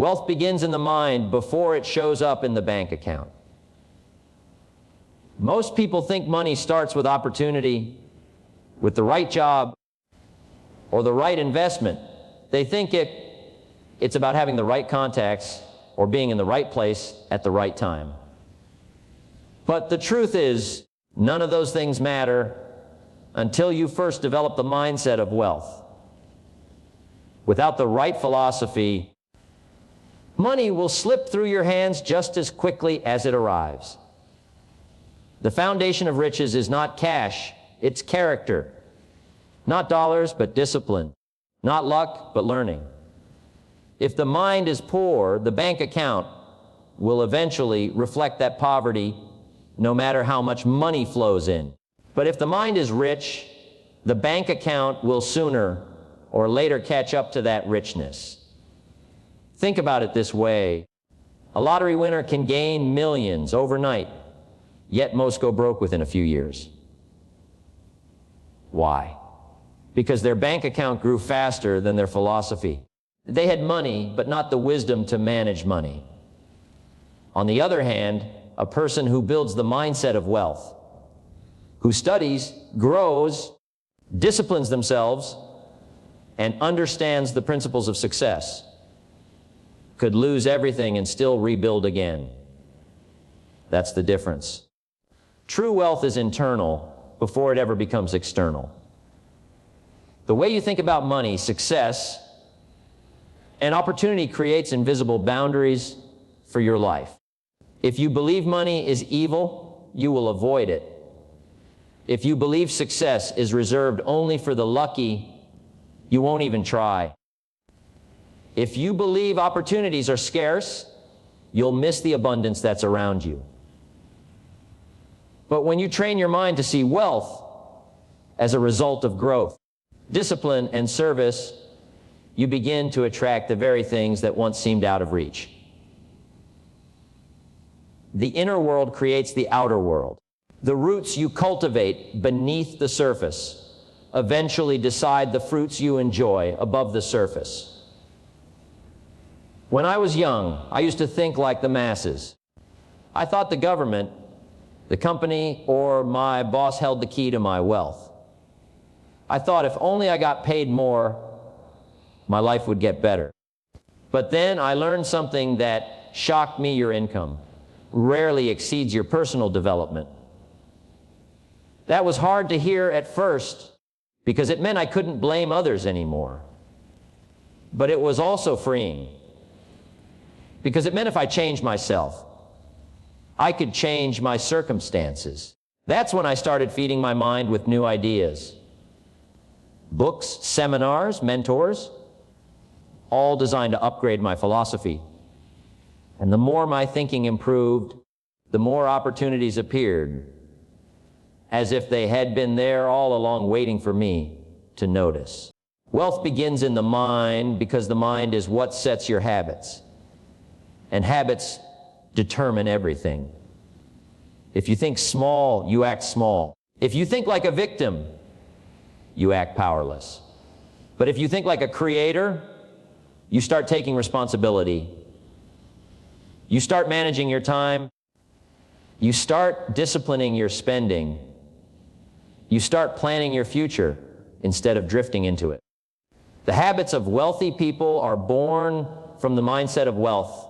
Wealth begins in the mind before it shows up in the bank account. Most people think money starts with opportunity, with the right job, or the right investment. They think it's about having the right contacts or being in the right place at the right time. But the truth is, none of those things matter until you first develop the mindset of wealth. Without the right philosophy, money will slip through your hands just as quickly as it arrives. The foundation of riches is not cash, it's character. Not dollars, but discipline. Not luck, but learning. If the mind is poor, the bank account will eventually reflect that poverty, no matter how much money flows in. But if the mind is rich, the bank account will sooner or later catch up to that richness. Think about it this way. A lottery winner can gain millions overnight, yet most go broke within a few years. Why? Because their bank account grew faster than their philosophy. They had money, but not the wisdom to manage money. On the other hand, a person who builds the mindset of wealth, who studies, grows, disciplines themselves, and understands the principles of success, could lose everything and still rebuild again. That's the difference. True wealth is internal before it ever becomes external. The way you think about money, success, and opportunity creates invisible boundaries for your life. If you believe money is evil, you will avoid it. If you believe success is reserved only for the lucky, you won't even try. If you believe opportunities are scarce, you'll miss the abundance that's around you. But when you train your mind to see wealth as a result of growth, discipline, and service, you begin to attract the very things that once seemed out of reach. The inner world creates the outer world. The roots you cultivate beneath the surface eventually decide the fruits you enjoy above the surface. When I was young, I used to think like the masses. I thought the government, the company, or my boss held the key to my wealth. I thought if only I got paid more, my life would get better. But then I learned something that shocked me. Your income rarely exceeds your personal development. That was hard to hear at first because it meant I couldn't blame others anymore. But it was also freeing because it meant if I changed myself, I could change my circumstances. That's when I started feeding my mind with new ideas. Books, seminars, mentors, all designed to upgrade my philosophy. And the more my thinking improved, the more opportunities appeared, as if they had been there all along waiting for me to notice. Wealth begins in the mind because the mind is what sets your habits. And habits determine everything. If you think small, you act small. If you think like a victim, you act powerless. But if you think like a creator, you start taking responsibility. You start managing your time. You start disciplining your spending. You start planning your future instead of drifting into it. The habits of wealthy people are born from the mindset of wealth.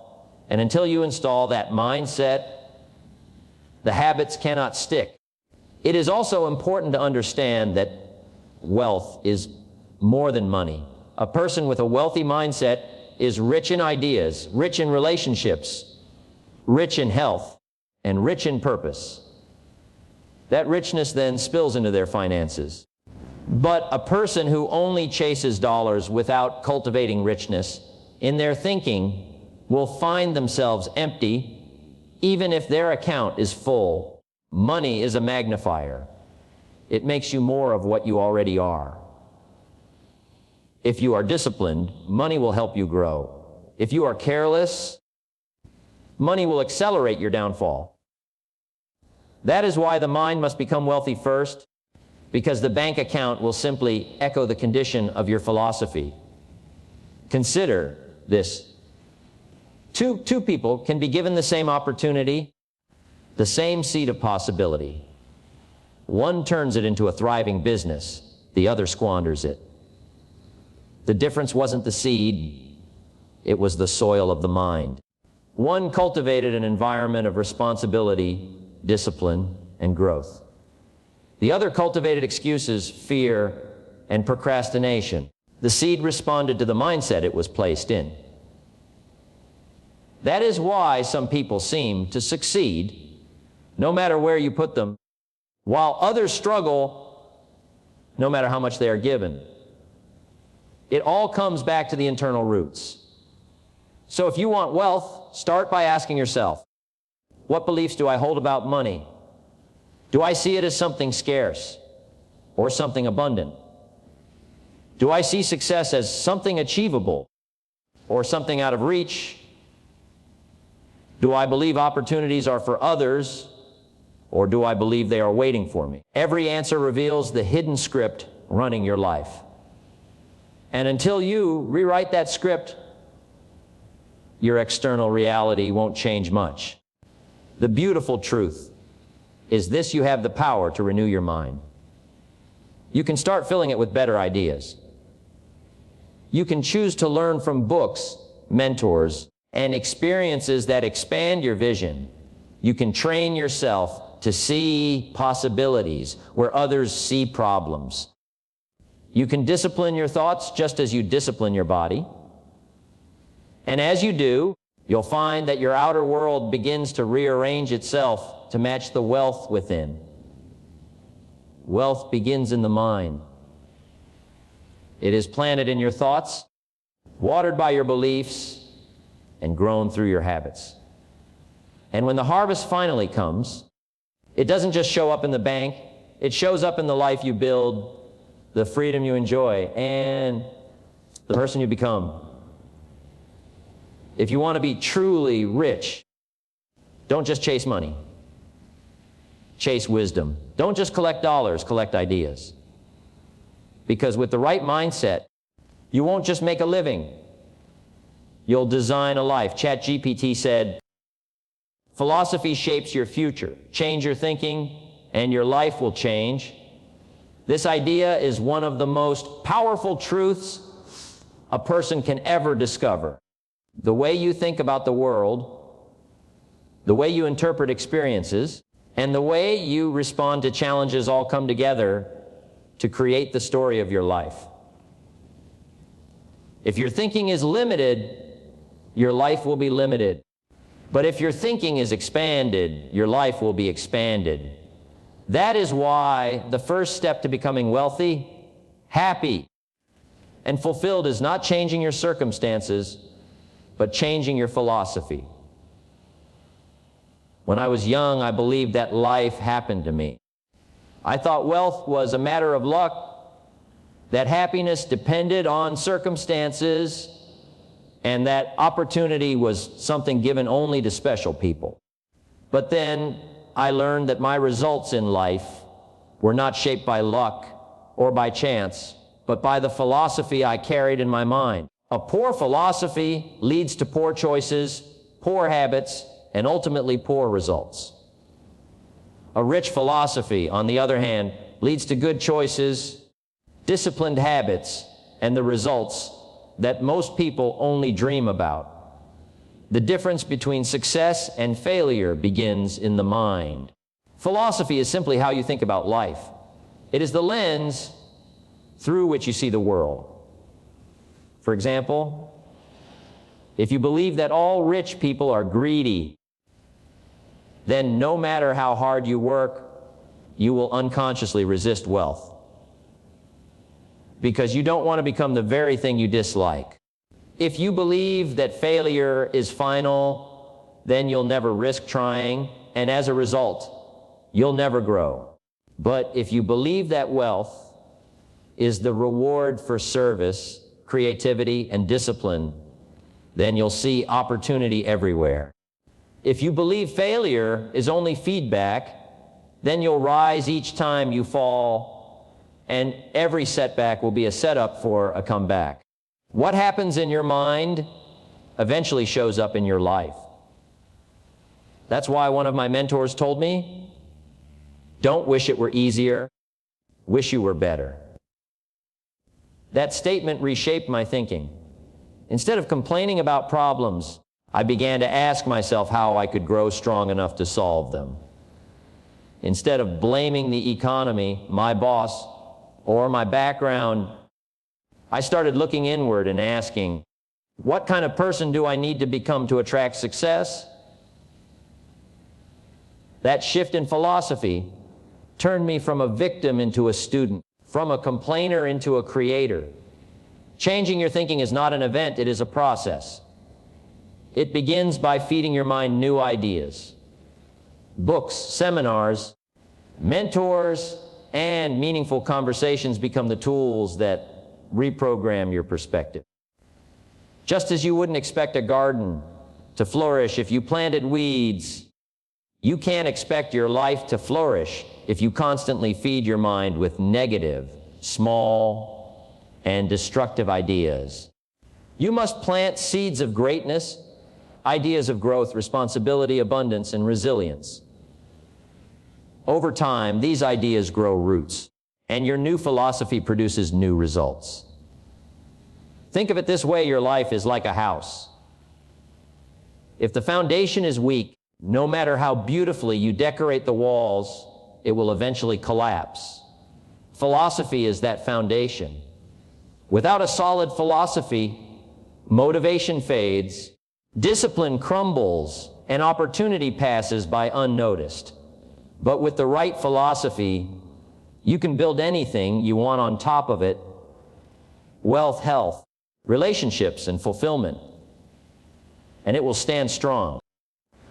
And until you install that mindset, the habits cannot stick. It is also important to understand that wealth is more than money. A person with a wealthy mindset is rich in ideas, rich in relationships, rich in health, and rich in purpose. That richness then spills into their finances. But a person who only chases dollars without cultivating richness in their thinking will find themselves empty even if their account is full. Money is a magnifier. It makes you more of what you already are. If you are disciplined, money will help you grow. If you are careless, money will accelerate your downfall. That is why the mind must become wealthy first, because the bank account will simply echo the condition of your philosophy. Consider this. Two people can be given the same opportunity, the same seed of possibility. One turns it into a thriving business, the other squanders it. The difference wasn't the seed, it was the soil of the mind. One cultivated an environment of responsibility, discipline, and growth. The other cultivated excuses, fear, and procrastination. The seed responded to the mindset it was placed in. That is why some people seem to succeed, no matter where you put them, while others struggle, no matter how much they are given. It all comes back to the internal roots. So if you want wealth, start by asking yourself, what beliefs do I hold about money? Do I see it as something scarce or something abundant? Do I see success as something achievable or something out of reach? Do I believe opportunities are for others, or do I believe they are waiting for me? Every answer reveals the hidden script running your life. And until you rewrite that script, your external reality won't change much. The beautiful truth is this: you have the power to renew your mind. You can start filling it with better ideas. You can choose to learn from books, mentors, and experiences that expand your vision. You can train yourself to see possibilities where others see problems. You can discipline your thoughts just as you discipline your body. And as you do, you'll find that your outer world begins to rearrange itself to match the wealth within. Wealth begins in the mind. It is planted in your thoughts, watered by your beliefs, and grown through your habits. And when the harvest finally comes, it doesn't just show up in the bank, it shows up in the life you build, the freedom you enjoy, and the person you become. If you want to be truly rich, don't just chase money. Chase wisdom. Don't just collect dollars, collect ideas. Because with the right mindset, you won't just make a living. You'll design a life. ChatGPT said, philosophy shapes your future. Change your thinking, and your life will change. This idea is one of the most powerful truths a person can ever discover. The way you think about the world, the way you interpret experiences, and the way you respond to challenges all come together to create the story of your life. If your thinking is limited, your life will be limited. But if your thinking is expanded, your life will be expanded. That is why the first step to becoming wealthy, happy, and fulfilled is not changing your circumstances, but changing your philosophy. When I was young, I believed that life happened to me. I thought wealth was a matter of luck, that happiness depended on circumstances, and that opportunity was something given only to special people. But then I learned that my results in life were not shaped by luck or by chance, but by the philosophy I carried in my mind. A poor philosophy leads to poor choices, poor habits, and ultimately poor results. A rich philosophy, on the other hand, leads to good choices, disciplined habits, and the results that most people only dream about. The difference between success and failure begins in the mind. Philosophy is simply how you think about life. It is the lens through which you see the world. For example, if you believe that all rich people are greedy, then no matter how hard you work, you will unconsciously resist wealth. Because you don't want to become the very thing you dislike. If you believe that failure is final, then you'll never risk trying, and as a result, you'll never grow. But if you believe that wealth is the reward for service, creativity, and discipline, then you'll see opportunity everywhere. If you believe failure is only feedback, then you'll rise each time you fall, and every setback will be a setup for a comeback. What happens in your mind eventually shows up in your life. That's why one of my mentors told me, don't wish it were easier, wish you were better. That statement reshaped my thinking. Instead of complaining about problems, I began to ask myself how I could grow strong enough to solve them. Instead of blaming the economy, my boss, or my background, I started looking inward and asking, what kind of person do I need to become to attract success? That shift in philosophy turned me from a victim into a student, from a complainer into a creator. Changing your thinking is not an event, it is a process. It begins by feeding your mind new ideas. Books, seminars, mentors, and meaningful conversations become the tools that reprogram your perspective. Just as you wouldn't expect a garden to flourish if you planted weeds, you can't expect your life to flourish if you constantly feed your mind with negative, small, and destructive ideas. You must plant seeds of greatness, ideas of growth, responsibility, abundance, and resilience. Over time, these ideas grow roots, and your new philosophy produces new results. Think of it this way: your life is like a house. If the foundation is weak, no matter how beautifully you decorate the walls, it will eventually collapse. Philosophy is that foundation. Without a solid philosophy, motivation fades, discipline crumbles, and opportunity passes by unnoticed. But with the right philosophy, you can build anything you want on top of it: wealth, health, relationships, and fulfillment. And it will stand strong.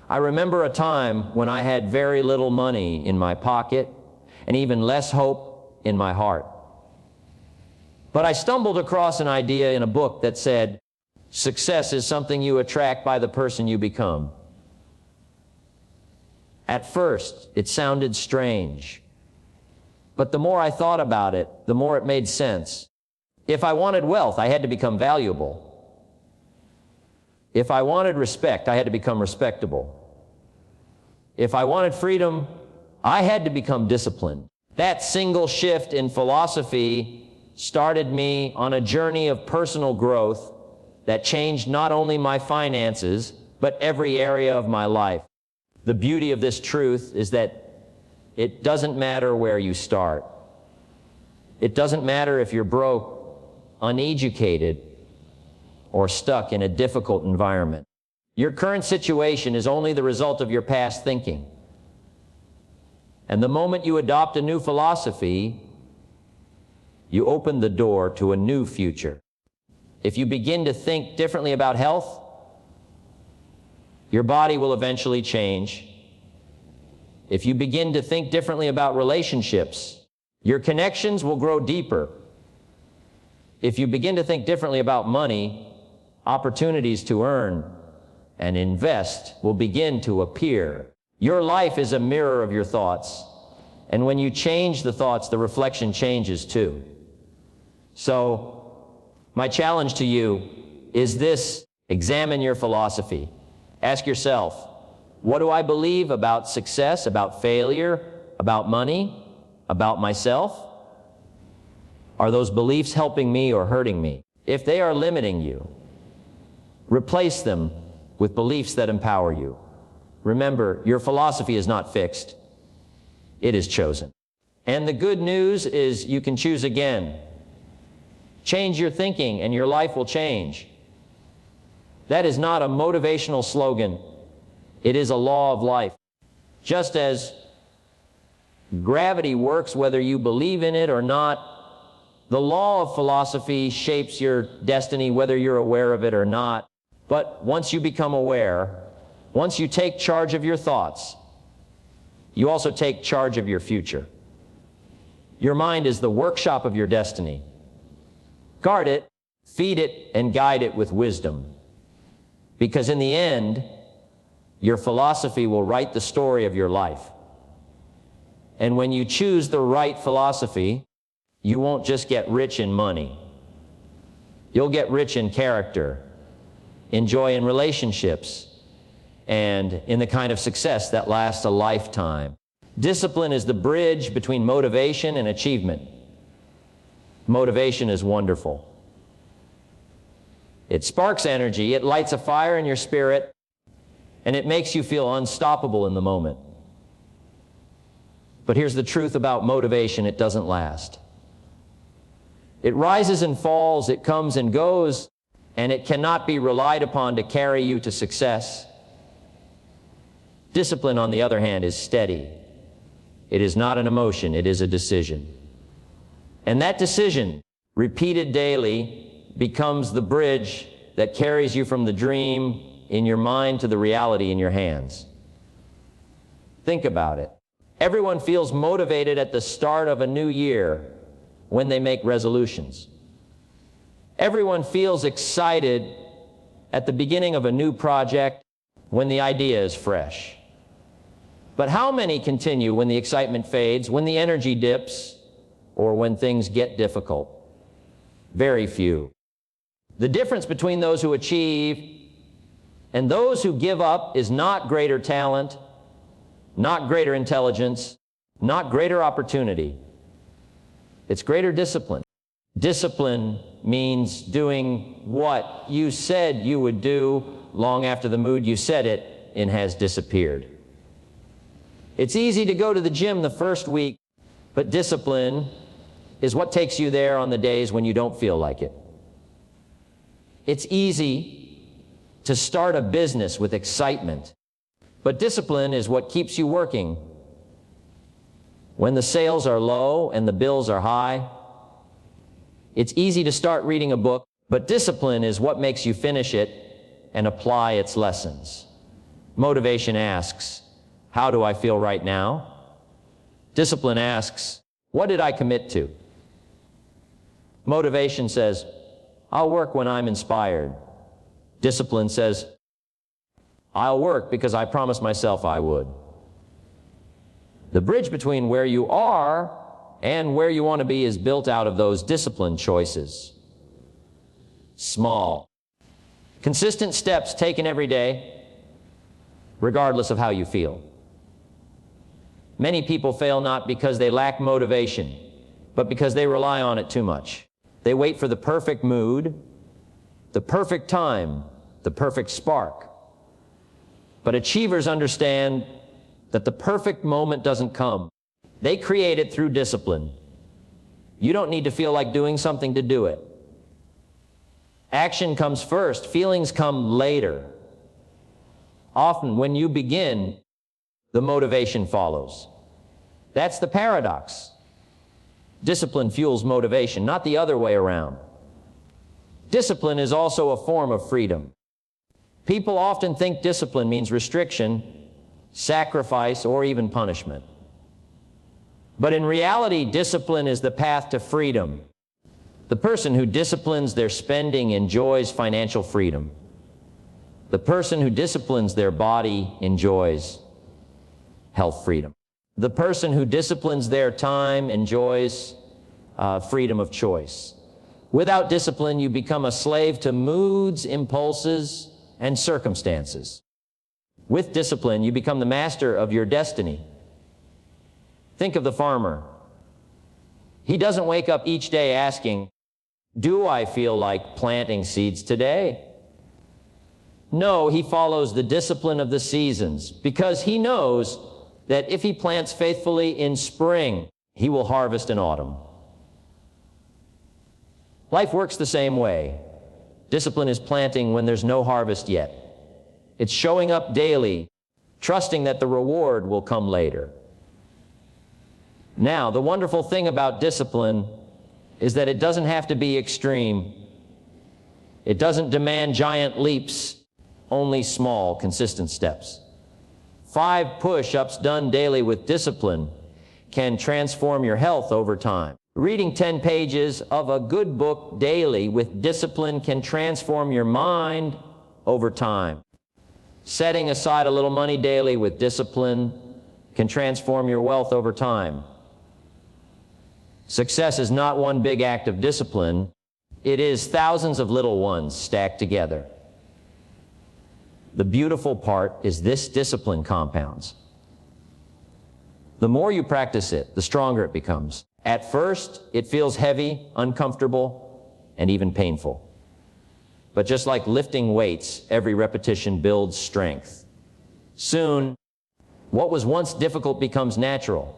I remember a time when I had very little money in my pocket and even less hope in my heart. But I stumbled across an idea in a book that said, success is something you attract by the person you become. At first, it sounded strange. But the more I thought about it, the more it made sense. If I wanted wealth, I had to become valuable. If I wanted respect, I had to become respectable. If I wanted freedom, I had to become disciplined. That single shift in philosophy started me on a journey of personal growth that changed not only my finances, but every area of my life. The beauty of this truth is that it doesn't matter where you start. It doesn't matter if you're broke, uneducated, or stuck in a difficult environment. Your current situation is only the result of your past thinking. And the moment you adopt a new philosophy, you open the door to a new future. If you begin to think differently about health, your body will eventually change. If you begin to think differently about relationships, your connections will grow deeper. If you begin to think differently about money, opportunities to earn and invest will begin to appear. Your life is a mirror of your thoughts, and when you change the thoughts, the reflection changes too. So, my challenge to you is this: examine your philosophy. Ask yourself, what do I believe about success, about failure, about money, about myself? Are those beliefs helping me or hurting me? If they are limiting you, replace them with beliefs that empower you. Remember, your philosophy is not fixed. It is chosen. And the good news is you can choose again. Change your thinking and your life will change. That is not a motivational slogan. It is a law of life. Just as gravity works whether you believe in it or not, the law of philosophy shapes your destiny whether you're aware of it or not. But once you become aware, once you take charge of your thoughts, you also take charge of your future. Your mind is the workshop of your destiny. Guard it, feed it, and guide it with wisdom. Because in the end, your philosophy will write the story of your life. And when you choose the right philosophy, you won't just get rich in money. You'll get rich in character, in joy in relationships, and in the kind of success that lasts a lifetime. Discipline is the bridge between motivation and achievement. Motivation is wonderful. It sparks energy, it lights a fire in your spirit, and it makes you feel unstoppable in the moment. But here's the truth about motivation: it doesn't last. It rises and falls, it comes and goes, and it cannot be relied upon to carry you to success. Discipline, on the other hand, is steady. It is not an emotion, it is a decision. And that decision, repeated daily, becomes the bridge that carries you from the dream in your mind to the reality in your hands. Think about it. Everyone feels motivated at the start of a new year when they make resolutions. Everyone feels excited at the beginning of a new project when the idea is fresh. But how many continue when the excitement fades, when the energy dips, or when things get difficult? Very few. The difference between those who achieve and those who give up is not greater talent, not greater intelligence, not greater opportunity. It's greater discipline. Discipline means doing what you said you would do long after the mood you said it in has disappeared. It's easy to go to the gym the first week, but discipline is what takes you there on the days when you don't feel like it. It's easy to start a business with excitement, but discipline is what keeps you working when the sales are low and the bills are high. It's easy to start reading a book, but discipline is what makes you finish it and apply its lessons. Motivation asks, how do I feel right now? Discipline asks, what did I commit to? Motivation says, I'll work when I'm inspired. Discipline says, I'll work because I promised myself I would. The bridge between where you are and where you want to be is built out of those discipline choices. Small, consistent steps taken every day, regardless of how you feel. Many people fail not because they lack motivation, but because they rely on it too much. They wait for the perfect mood, the perfect time, the perfect spark. But achievers understand that the perfect moment doesn't come. They create it through discipline. You don't need to feel like doing something to do it. Action comes first, feelings come later. Often when you begin, the motivation follows. That's the paradox. Discipline fuels motivation, not the other way around. Discipline is also a form of freedom. People often think discipline means restriction, sacrifice, or even punishment. But in reality, discipline is the path to freedom. The person who disciplines their spending enjoys financial freedom. The person who disciplines their body enjoys health freedom. The person who disciplines their time enjoys freedom of choice. Without discipline, you become a slave to moods, impulses, and circumstances. With discipline, you become the master of your destiny. Think of the farmer. He doesn't wake up each day asking, do I feel like planting seeds today? No, he follows the discipline of the seasons because he knows that if he plants faithfully in spring, he will harvest in autumn. Life works the same way. Discipline is planting when there's no harvest yet. It's showing up daily, trusting that the reward will come later. Now, the wonderful thing about discipline is that it doesn't have to be extreme. It doesn't demand giant leaps, only small, consistent steps. 5 push-ups done daily with discipline can transform your health over time. Reading 10 pages of a good book daily with discipline can transform your mind over time. Setting aside a little money daily with discipline can transform your wealth over time. Success is not one big act of discipline. It is thousands of little ones stacked together. The beautiful part is this discipline compounds. The more you practice it, the stronger it becomes. At first, it feels heavy, uncomfortable, and even painful. But just like lifting weights, every repetition builds strength. Soon, what was once difficult becomes natural.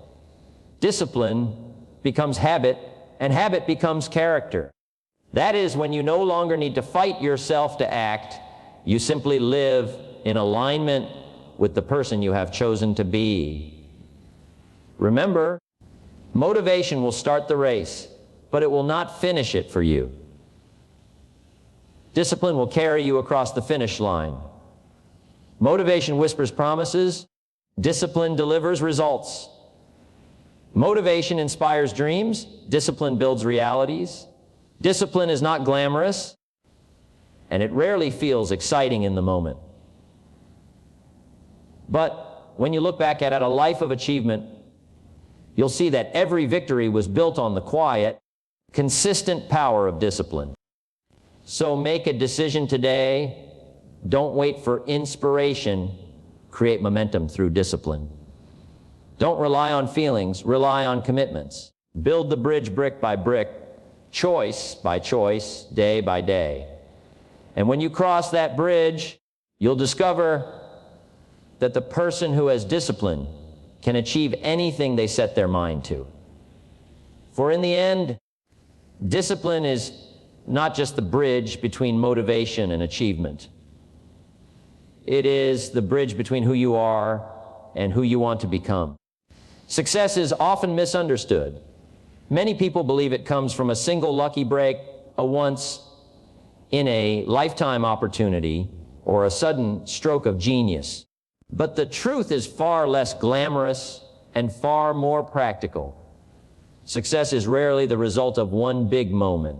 Discipline becomes habit, and habit becomes character. That is when you no longer need to fight yourself to act. You simply live in alignment with the person you have chosen to be. Remember, motivation will start the race, but it will not finish it for you. Discipline will carry you across the finish line. Motivation whispers promises. Discipline delivers results. Motivation inspires dreams. Discipline builds realities. Discipline is not glamorous, and it rarely feels exciting in the moment. But when you look back at a life of achievement, you'll see that every victory was built on the quiet, consistent power of discipline. So make a decision today. Don't wait for inspiration. Create momentum through discipline. Don't rely on feelings, rely on commitments. Build the bridge brick by brick, choice by choice, day by day. And when you cross that bridge, you'll discover that the person who has discipline can achieve anything they set their mind to. For in the end, discipline is not just the bridge between motivation and achievement. It is the bridge between who you are and who you want to become. Success is often misunderstood. Many people believe it comes from a single lucky break, a once-in-a-lifetime opportunity, or a sudden stroke of genius. But the truth is far less glamorous and far more practical. Success is rarely the result of one big moment.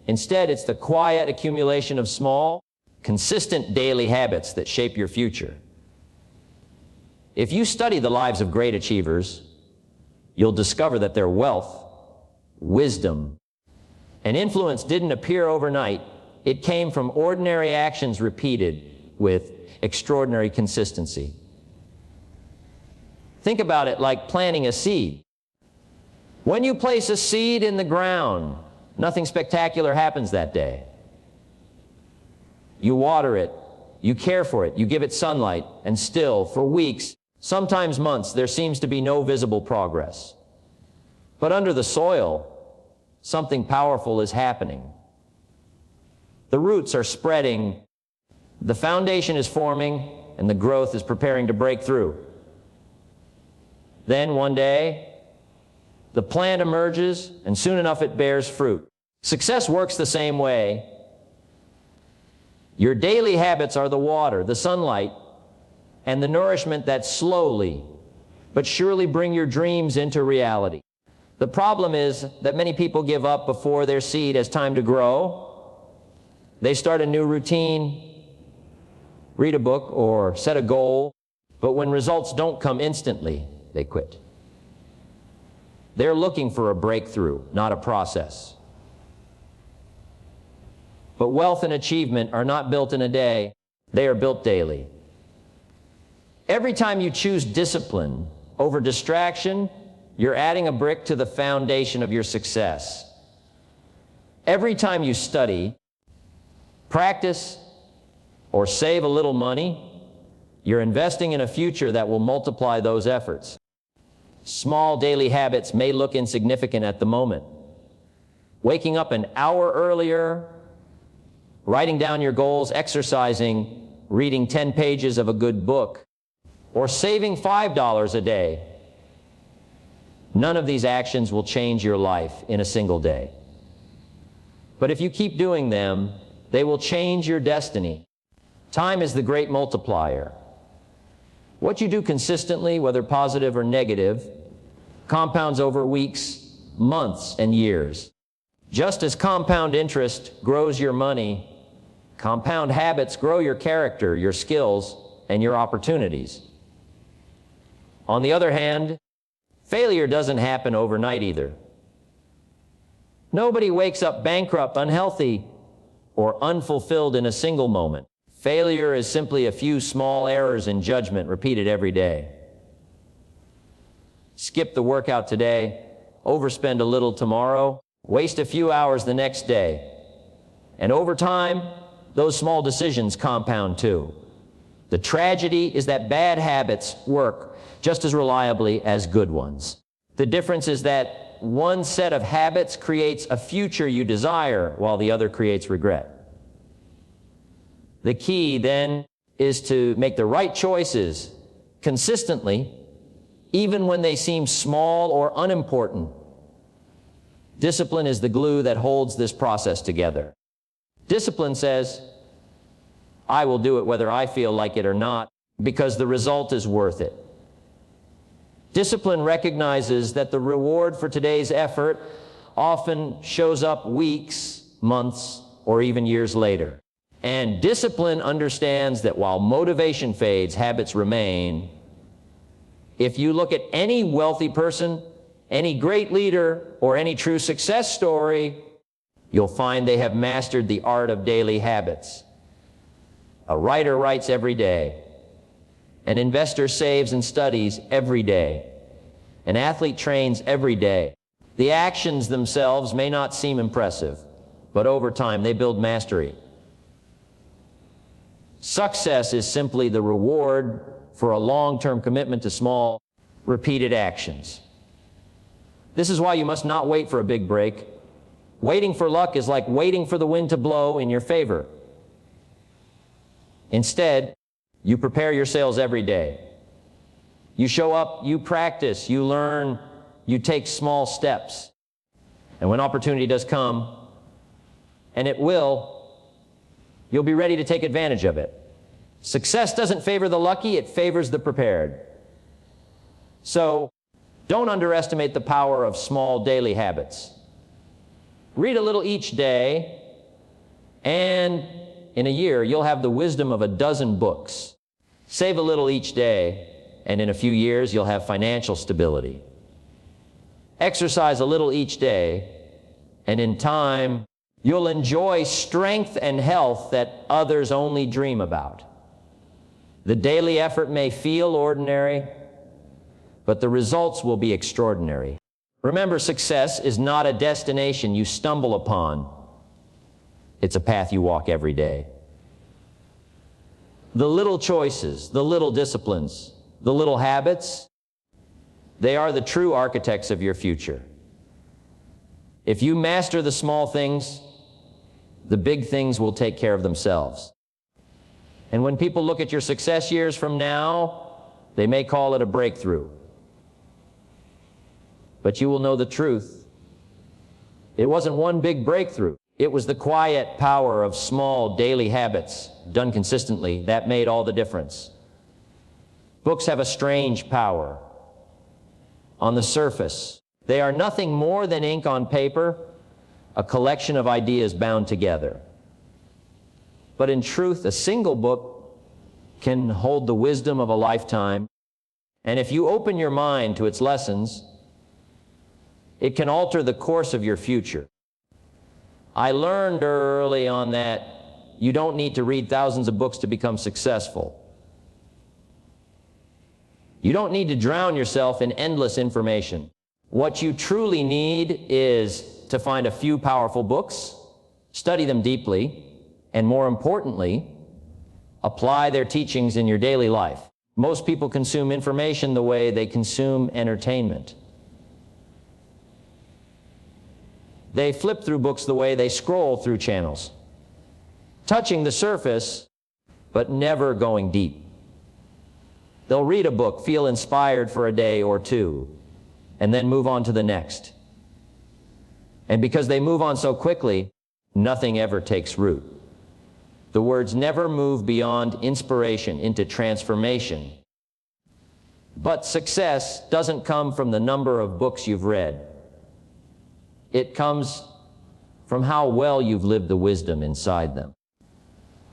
Instead, it's the quiet accumulation of small, consistent daily habits that shape your future. If you study the lives of great achievers, you'll discover that their wealth, wisdom, and influence didn't appear overnight. It came from ordinary actions repeated with extraordinary consistency. Think about it like planting a seed. When you place a seed in the ground, nothing spectacular happens that day. You water it, you care for it, you give it sunlight, and still, for weeks, sometimes months, there seems to be no visible progress. But under the soil, something powerful is happening. The roots are spreading, the foundation is forming, and the growth is preparing to break through. Then one day, the plant emerges, and soon enough it bears fruit. Success works the same way. Your daily habits are the water, the sunlight, and the nourishment that slowly but surely bring your dreams into reality. The problem is that many people give up before their seed has time to grow. They start a new routine, read a book, or set a goal, but when results don't come instantly, they quit. They're looking for a breakthrough, not a process. But wealth and achievement are not built in a day. They are built daily. Every time you choose discipline over distraction, you're adding a brick to the foundation of your success. Every time you study, practice, or save a little money, you're investing in a future that will multiply those efforts. Small daily habits may look insignificant at the moment. Waking up an hour earlier, writing down your goals, exercising, reading 10 pages of a good book, or saving $5 a day. None of these actions will change your life in a single day. But if you keep doing them, they will change your destiny. Time is the great multiplier. What you do consistently, whether positive or negative, compounds over weeks, months, and years. Just as compound interest grows your money, compound habits grow your character, your skills, and your opportunities. On the other hand, failure doesn't happen overnight either. Nobody wakes up bankrupt, unhealthy, or unfulfilled in a single moment. Failure is simply a few small errors in judgment repeated every day. Skip the workout today, overspend a little tomorrow, waste a few hours the next day. And over time, those small decisions compound too. The tragedy is that bad habits work just as reliably as good ones. The difference is that one set of habits creates a future you desire, while the other creates regret. The key, then, is to make the right choices consistently, even when they seem small or unimportant. Discipline is the glue that holds this process together. Discipline says, I will do it whether I feel like it or not, because the result is worth it. Discipline recognizes that the reward for today's effort often shows up weeks, months, or even years later. And discipline understands that while motivation fades, habits remain. If you look at any wealthy person, any great leader, or any true success story, you'll find they have mastered the art of daily habits. A writer writes every day. An investor saves and studies every day. An athlete trains every day. The actions themselves may not seem impressive, but over time they build mastery. Success is simply the reward for a long-term commitment to small, repeated actions. This is why you must not wait for a big break. Waiting for luck is like waiting for the wind to blow in your favor. Instead, you prepare your sails every day. You show up, you practice, you learn, you take small steps. And when opportunity does come, and it will, you'll be ready to take advantage of it. Success doesn't favor the lucky, it favors the prepared. So, don't underestimate the power of small daily habits. Read a little each day, and in a year, you'll have the wisdom of a dozen books. Save a little each day, and in a few years, you'll have financial stability. Exercise a little each day, and in time, you'll enjoy strength and health that others only dream about. The daily effort may feel ordinary, but the results will be extraordinary. Remember, success is not a destination you stumble upon. It's a path you walk every day. The little choices, the little disciplines, the little habits, they are the true architects of your future. If you master the small things, the big things will take care of themselves. And when people look at your success years from now, they may call it a breakthrough. But you will know the truth. It wasn't one big breakthrough. It was the quiet power of small daily habits done consistently that made all the difference. Books have a strange power. On the surface, they are nothing more than ink on paper, a collection of ideas bound together. But in truth, a single book can hold the wisdom of a lifetime, and if you open your mind to its lessons, it can alter the course of your future. I learned early on that you don't need to read thousands of books to become successful. You don't need to drown yourself in endless information. What you truly need is to find a few powerful books, study them deeply, and more importantly, apply their teachings in your daily life. Most people consume information the way they consume entertainment. They flip through books the way they scroll through channels, touching the surface, but never going deep. They'll read a book, feel inspired for a day or two, and then move on to the next. And because they move on so quickly, nothing ever takes root. The words never move beyond inspiration into transformation. But success doesn't come from the number of books you've read. It comes from how well you've lived the wisdom inside them.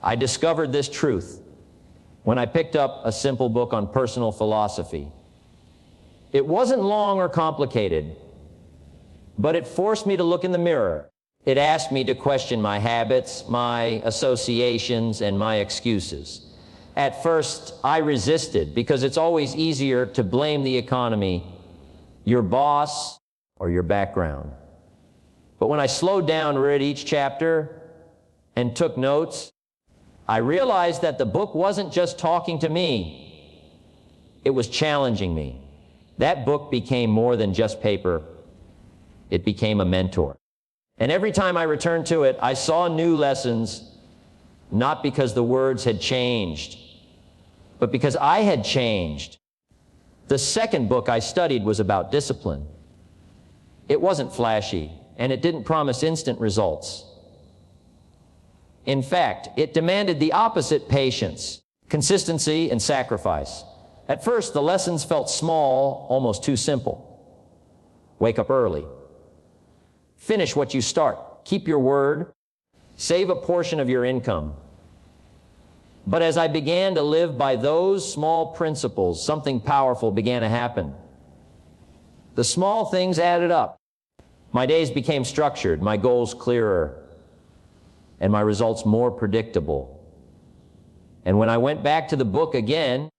I discovered this truth when I picked up a simple book on personal philosophy. It wasn't long or complicated, but it forced me to look in the mirror. It asked me to question my habits, my associations, and my excuses. At first, I resisted because it's always easier to blame the economy, your boss, or your background. But when I slowed down, read each chapter, and took notes, I realized that the book wasn't just talking to me. It was challenging me. That book became more than just paper. It became a mentor. And every time I returned to it, I saw new lessons, not because the words had changed, but because I had changed. The second book I studied was about discipline. It wasn't flashy, and it didn't promise instant results. In fact, it demanded the opposite: patience, consistency, and sacrifice. At first, the lessons felt small, almost too simple. Wake up early. Finish what you start. Keep your word. Save a portion of your income. But as I began to live by those small principles, something powerful began to happen. The small things added up. My days became structured, my goals clearer, and my results more predictable. And when I went back to the book again,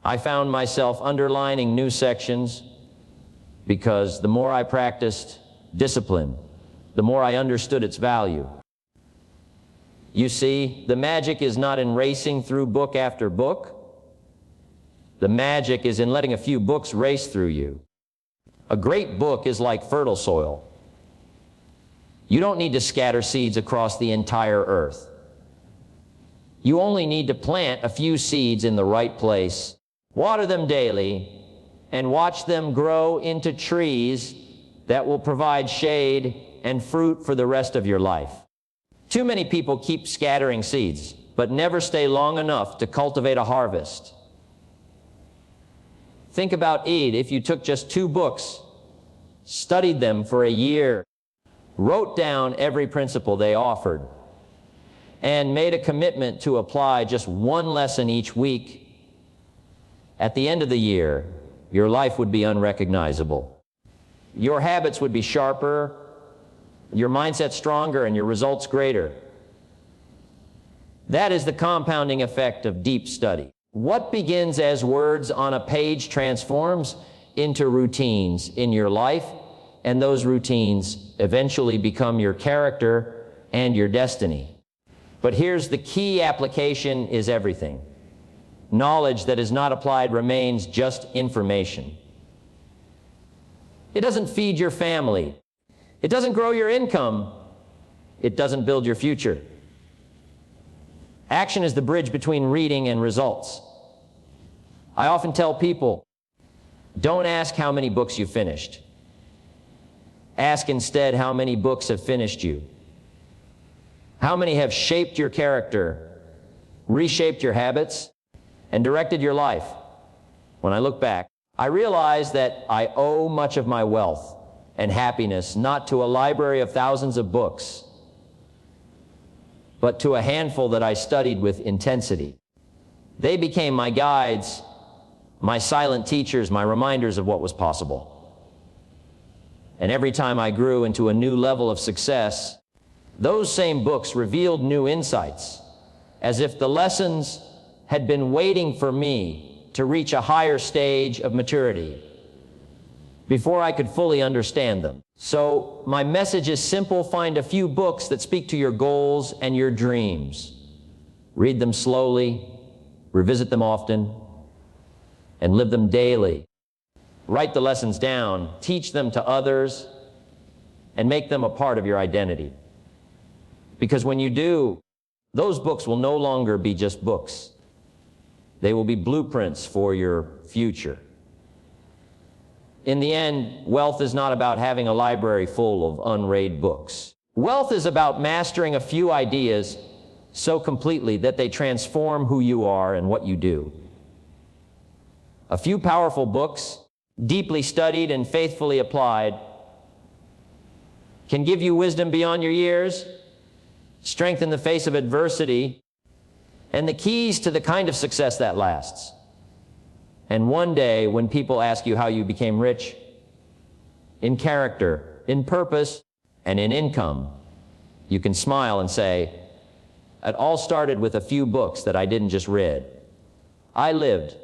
I found myself underlining new sections, because the more I practiced discipline, the more I understood its value. You see, the magic is not in racing through book after book. The magic is in letting a few books race through you. A great book is like fertile soil. You don't need to scatter seeds across the entire earth. You only need to plant a few seeds in the right place, water them daily, and watch them grow into trees that will provide shade and fruit for the rest of your life. Too many people keep scattering seeds, but never stay long enough to cultivate a harvest. Think about Eid. If you took just 2 books, studied them for a year, wrote down every principle they offered, and made a commitment to apply just 1 lesson each week, at the end of the year, your life would be unrecognizable. Your habits would be sharper, your mindset stronger, and your results greater. That is the compounding effect of deep study. What begins as words on a page transforms into routines in your life, and those routines eventually become your character and your destiny. But here's the key: application is everything. Knowledge that is not applied remains just information. It doesn't feed your family. It doesn't grow your income. It doesn't build your future. Action is the bridge between reading and results. I often tell people, don't ask how many books you finished. Ask instead how many books have finished you. How many have shaped your character, reshaped your habits, and directed your life? When I look back, I realize that I owe much of my wealth and happiness not to a library of thousands of books, but to a handful that I studied with intensity. They became my guides, my silent teachers, my reminders of what was possible. And every time I grew into a new level of success, those same books revealed new insights, as if the lessons had been waiting for me to reach a higher stage of maturity before I could fully understand them. So my message is simple: find a few books that speak to your goals and your dreams. Read them slowly, revisit them often, and live them daily. Write the lessons down, teach them to others, and make them a part of your identity. Because when you do, those books will no longer be just books. They will be blueprints for your future. In the end, wealth is not about having a library full of unread books. Wealth is about mastering a few ideas so completely that they transform who you are and what you do. A few powerful books, deeply studied and faithfully applied, can give you wisdom beyond your years, strength in the face of adversity, and the keys to the kind of success that lasts. And one day, when people ask you how you became rich, in character, in purpose, and in income, You can smile and say, it all started with a few books that I didn't just read. I lived